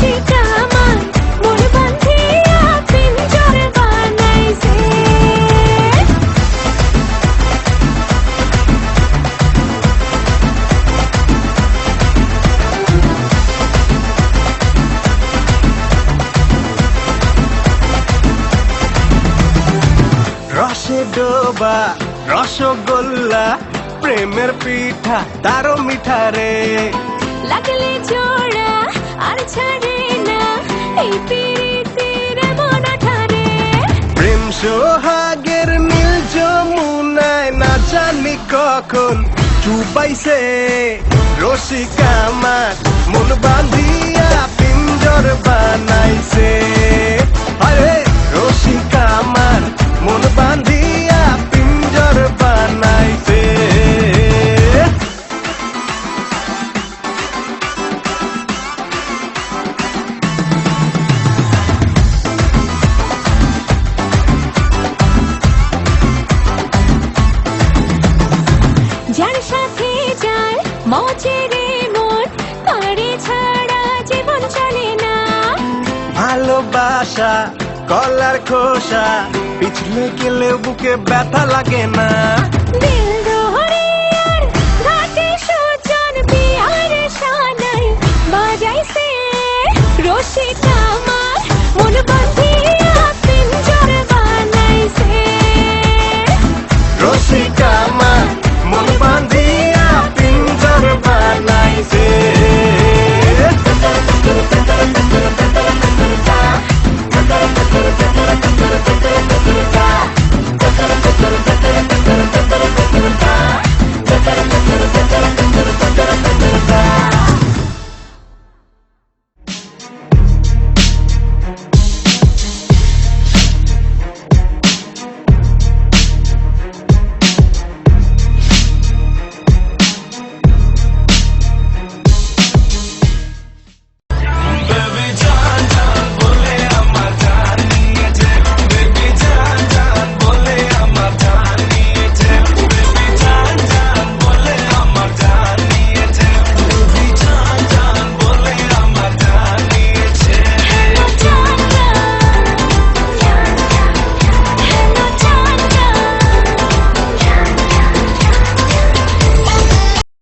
রসিকা আমার মন বাঁধিয়া পিঞ্জর বানাইছে। রসে ডোবা রসগোল্লা প্রেমের পিঠা তারও মিঠা রে। লাগলে জোড়া আর ছাড়ে না এই পিরিতির মন ঠারে। প্রেম সোহাগের নীল যমুনায় না জানি কখন চুবাইছে। রসিকা আমার মন বাঁধিয়া পিঞ্জর বানাইছে। আরে রসিকা আমার মন বাঁধিয়া পিঞ্জর বানাইছে। যার সাথে যার মজের মন তারে ছাড়া জীবন চলে না। ভালোবাসা কলার খোসা পিছলে গেলে বুকে ব্যথা লাগে না। দিল দোহরিয়ার ঘাটে সুজন বিয়ার শানাই বাজাইছে রসিকা